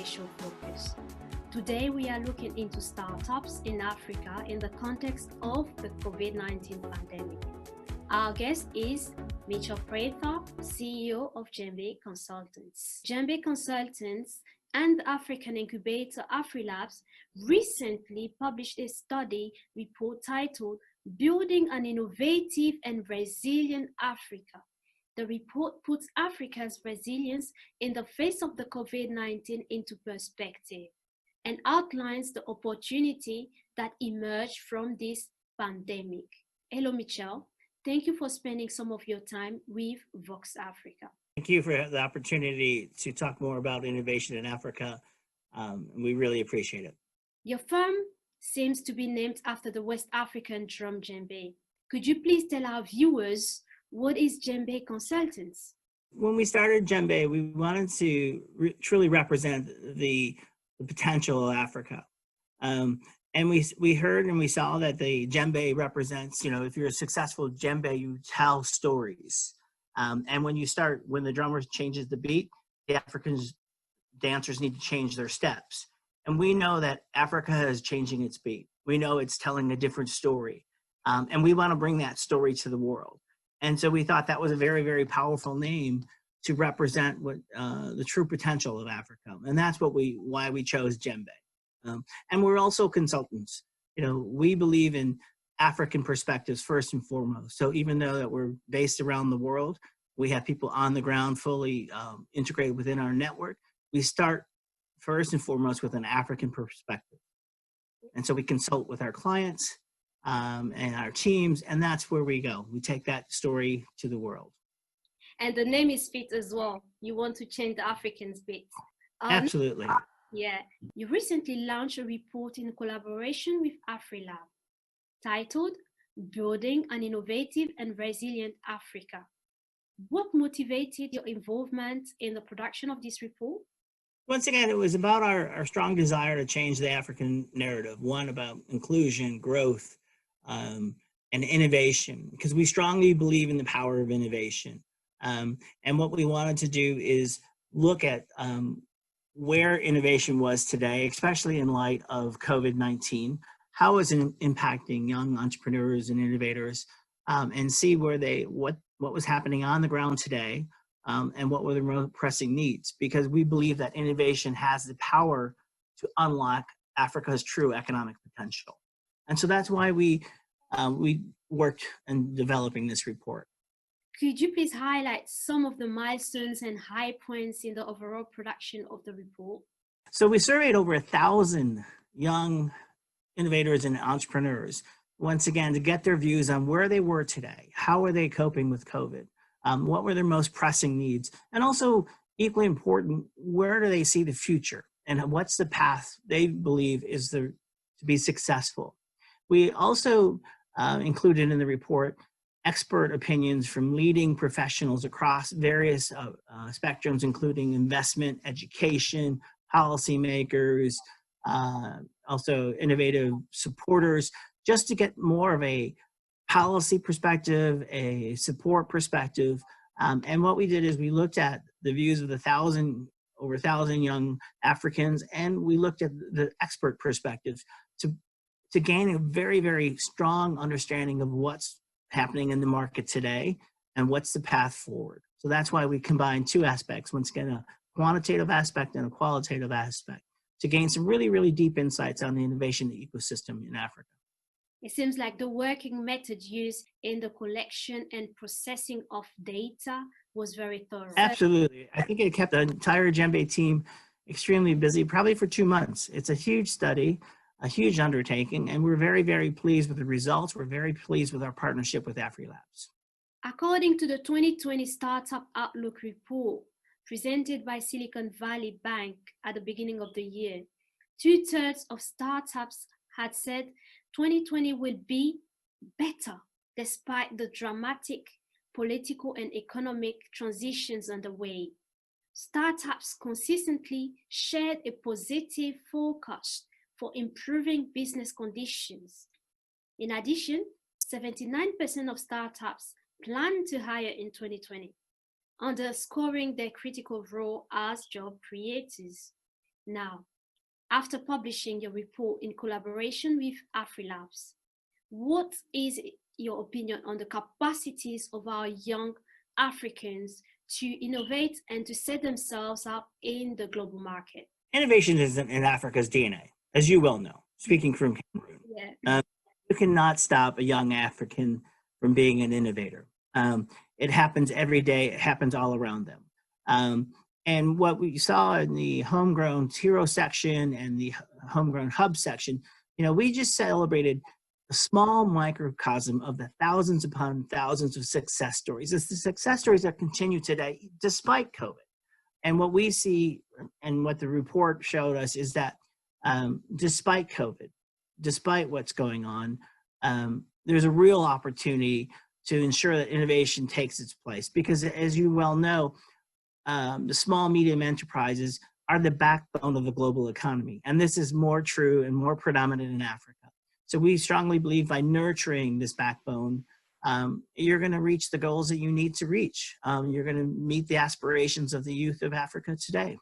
special focus. Today, we are looking into startups in Africa in the context of the COVID-19 pandemic. Our guest is Mitchell Prather, CEO of Djembe Consultants. Djembe Consultants and the African incubator AfriLabs recently published a study report titled Building an Innovative and Resilient Africa. The report puts Africa's resilience in the face of the COVID-19 into perspective and outlines the opportunity that emerged from this pandemic. Hello, Mitchell. Thank you for spending some of your time with Voxafrica. Thank you for the opportunity to talk more about innovation in Africa. We really appreciate it. Your firm seems to be named after the West African drum djembe. Could you please tell our viewers what is Djembe Consultants? When we started Djembe, we wanted to truly represent the potential of Africa. And we heard and we saw that the djembe represents, if you're a successful djembe, you tell stories. And when the drummer changes the beat, the African dancers need to change their steps. And we know that Africa is changing its beat. We know it's telling a different story. And we want to bring that story to the world. And so we thought that was a very, very powerful name to represent what the true potential of Africa. And that's why we chose djembe. And we're also consultants. We believe in African perspectives first and foremost. So even though that we're based around the world, we have people on the ground fully integrated within our network. We start first and foremost with an African perspective. And so we consult with our clients and our teams, and that's where we go. We take that story to the world. And the name is fit as well. You want to change the African's bit. Absolutely. Yeah. You recently launched a report in collaboration with AfriLabs titled Building an Innovative and Resilient Africa. What motivated your involvement in the production of this report? Once again, it was about our strong desire to change the African narrative, one about inclusion, growth, and innovation, because we strongly believe in the power of innovation. And what we wanted to do is look at where innovation was today, especially in light of COVID-19, how is it impacting young entrepreneurs and innovators, and see what was happening on the ground today, and what were the most pressing needs, because we believe that innovation has the power to unlock Africa's true economic potential. And so that's why we worked in developing this report. Could you please highlight some of the milestones and high points in the overall production of the report? So we surveyed over 1,000 young innovators and entrepreneurs, once again, to get their views on where they were today, how are they coping with COVID, what were their most pressing needs, and also equally important, where do they see the future and what's the path they believe is to be successful. We also included in the report expert opinions from leading professionals across various spectrums, including investment, education, policymakers, also innovative supporters, just to get more of a policy perspective, a support perspective. And what we did is we looked at the views of over 1,000 young Africans, and we looked at the expert perspectives to gain a very, very strong understanding of what's happening in the market today and what's the path forward. So that's why we combined two aspects, once again, a quantitative aspect and a qualitative aspect, to gain some really, really deep insights on the innovation ecosystem in Africa. It seems like the working method used in the collection and processing of data was very thorough. Absolutely. I think it kept the entire Djembe team extremely busy, probably for 2 months. It's a huge study, a huge undertaking, and we're very, very pleased with the results. We're very pleased with our partnership with AfriLabs. According to the 2020 Startup Outlook report presented by Silicon Valley Bank at the beginning of the year, 2/3 of startups had said 2020 will be better despite the dramatic political and economic transitions underway. Startups consistently shared a positive forecast for improving business conditions. In addition, 79% of startups plan to hire in 2020, underscoring their critical role as job creators. Now, after publishing your report in collaboration with AfriLabs, what is your opinion on the capacities of our young Africans to innovate and to set themselves up in the global market? Innovation is in Africa's DNA, as you well know, speaking from Cameroon. Yeah. You cannot stop a young African from being an innovator. It happens every day. It happens all around them. And what we saw in the homegrown hero section and the homegrown hub section, we just celebrated a small microcosm of the thousands upon thousands of success stories. It's the success stories that continue today despite COVID. And what we see and what the report showed us is that despite COVID, despite what's going on, there's a real opportunity to ensure that innovation takes its place. Because as you well know, the small, medium enterprises are the backbone of the global economy. And this is more true and more predominant in Africa. So we strongly believe by nurturing this backbone, you're going to reach the goals that you need to reach. You're going to meet the aspirations of the youth of Africa today.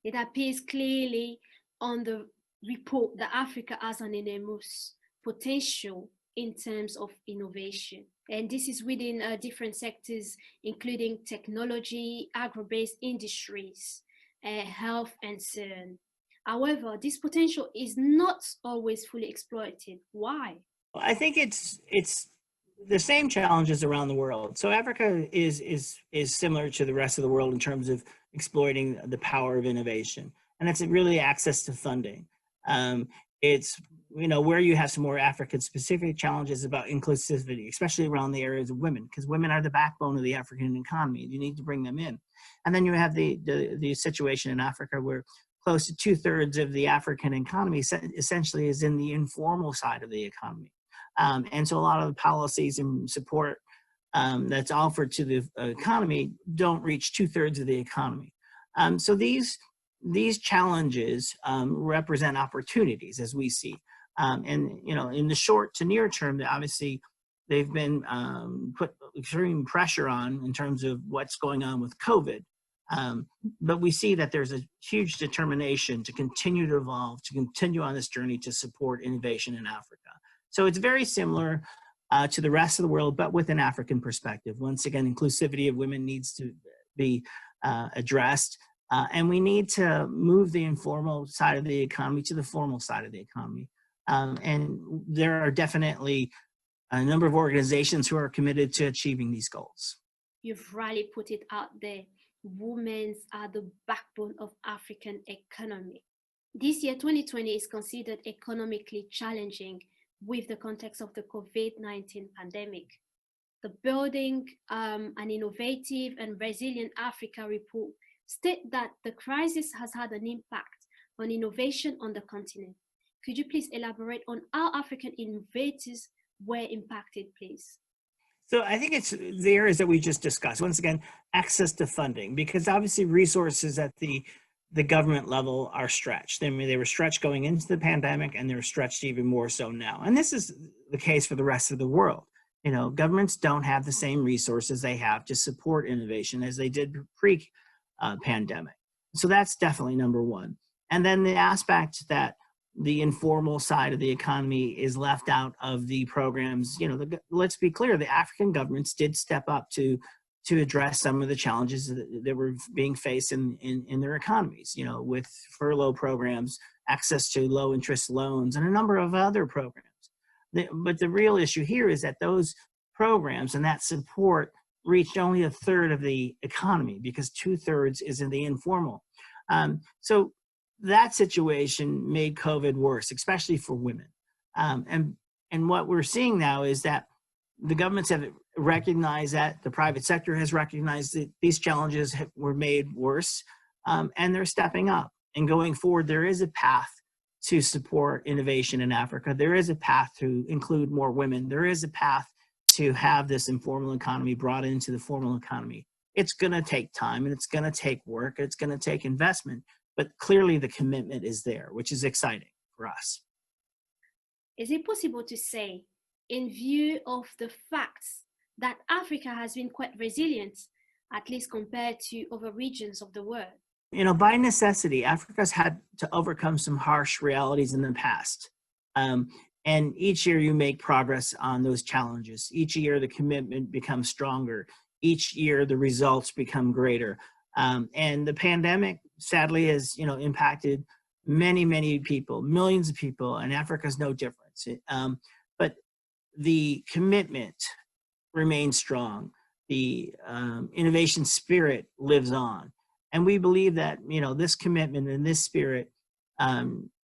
It appears clearly on the report that Africa has an enormous potential in terms of innovation. And this is within different sectors, including technology, agro-based industries, health, and so on. However, this potential is not always fully exploited. Why? I think it's the same challenges around the world. So Africa is similar to the rest of the world in terms of exploiting the power of innovation, and it's really access to funding. It's where you have some more African-specific challenges about inclusivity, especially around the areas of women, because women are the backbone of the African economy. You need to bring them in, and then you have the situation in Africa where close to 2/3 of the African economy essentially is in the informal side of the economy. And so a lot of the policies and support that's offered to the economy don't reach 2/3 of the economy. So these challenges represent opportunities as we see. And in the short to near term, obviously they've been put extreme pressure on in terms of what's going on with COVID. But we see that there's a huge determination to continue to evolve, to continue on this journey to support innovation in Africa. So it's very similar to the rest of the world, but with an African perspective. Once again, inclusivity of women needs to be addressed, and we need to move the informal side of the economy to the formal side of the economy. And there are definitely a number of organizations who are committed to achieving these goals. You've really put it out there. Women are the backbone of African economy. This year, 2020, is considered economically challenging with the context of the COVID-19 pandemic. The Building an Innovative and Resilient Africa report states that the crisis has had an impact on innovation on the continent. Could you please elaborate on how African innovators were impacted, please? So I think it's the areas that we just discussed. Once again, access to funding, because obviously resources at the government level are stretched. I mean, they were stretched going into the pandemic, and they're stretched even more so now. And this is the case for the rest of the world. Governments don't have the same resources they have to support innovation as they did pre-pandemic. So that's definitely number one. And then the aspect that the informal side of the economy is left out of the programs. Let's be clear, the African governments did step up to address some of the challenges that were being faced in their economies, with furlough programs, access to low interest loans, and a number of other programs. But the real issue here is that those programs and that support reached only 1/3 of the economy, because 2/3 is in the informal. So that situation made COVID worse, especially for women. And what we're seeing now is that the governments have recognized that, the private sector has recognized that these challenges were made worse, and they're stepping up. And going forward, there is a path to support innovation in Africa. There is a path to include more women. There is a path to have this informal economy brought into the formal economy. It's going to take time, and it's going to take work. It's going to take investment. But clearly the commitment is there, which is exciting for us. Is it possible to say, in view of the facts that Africa has been quite resilient, at least compared to other regions of the world? By necessity, Africa's had to overcome some harsh realities in the past. And each year you make progress on those challenges. Each year the commitment becomes stronger. Each year the results become greater. And the pandemic, sadly, has impacted many people, millions of people, and Africa's no different. But the commitment remains strong. The innovation spirit lives on. And we believe that, this commitment and this spirit,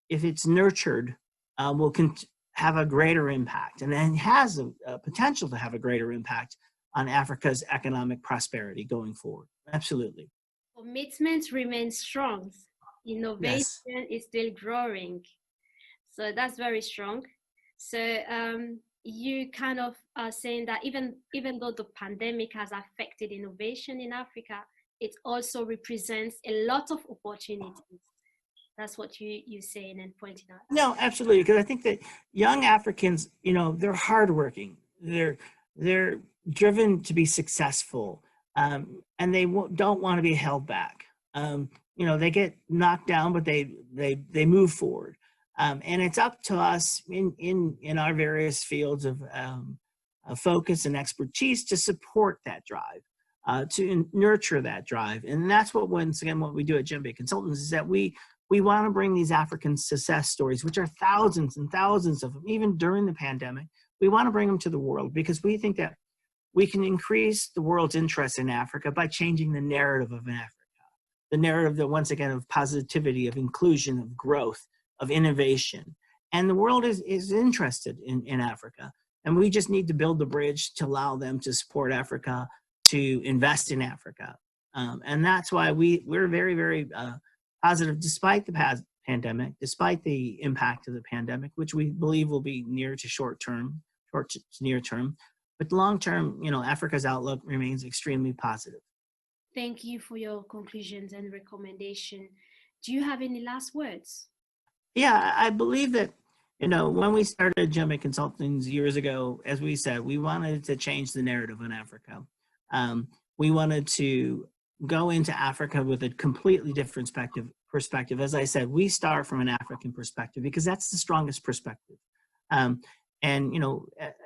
if it's nurtured, will have a greater impact, and then has a potential to have a greater impact on Africa's economic prosperity going forward. Absolutely. Commitment remains strong. Innovation Yes. is still growing. So that's very strong. So you kind of are saying that even though the pandemic has affected innovation in Africa, it also represents a lot of opportunities. That's what you're saying and pointing out. No, absolutely. Because I think that young Africans, they're hardworking. They're driven to be successful, and they don't want to be held back. They get knocked down, but they move forward. And it's up to us in our various fields of focus and expertise to support that drive, to nurture that drive. And that's once again, what we do at Djembe Consultants is that we want to bring these African success stories, which are thousands and thousands of them, even during the pandemic. We want to bring them to the world because we think that we can increase the world's interest in Africa by changing the narrative of Africa. The narrative that, once again, of positivity, of inclusion, of growth, of innovation. And the world is interested in Africa. And we just need to build the bridge to allow them to support Africa, to invest in Africa. And that's why we're very, very positive, despite the pandemic, despite the impact of the pandemic, which we believe will be near to near term. But long term, Africa's outlook remains extremely positive. Thank you for your conclusions and recommendation. Do you have any last words? Yeah, I believe that, when we started Djembe Consultants years ago, as we said, we wanted to change the narrative in Africa. We wanted to go into Africa with a completely different perspective. As I said, we start from an African perspective because that's the strongest perspective. And,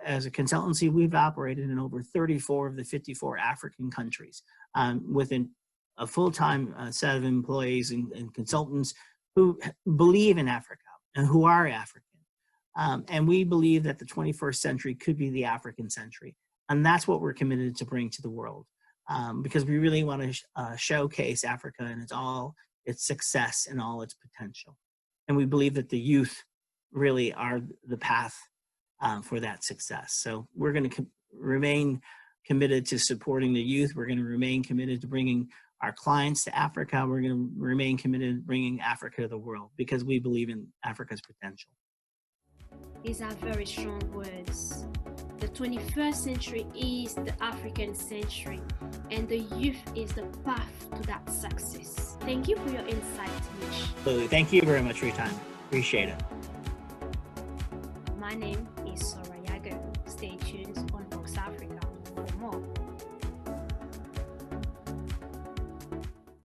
as a consultancy, we've operated in over 34 of the 54 African countries within a full-time set of employees and consultants who believe in Africa and who are African. And we believe that the 21st century could be the African century. And that's what we're committed to bring to the world, because we really want to showcase Africa and all its success and all its potential. And we believe that the youth really are the path for that success. So we're going to remain committed to supporting the youth. We're going to remain committed to bringing our clients to Africa. We're going to remain committed to bringing Africa to the world because we believe in Africa's potential. These are very strong words. The 21st century is the African century, and the youth is the path to that success. Thank you for your insight, Mitch. Absolutely. Thank you very much for your time. Appreciate it. My name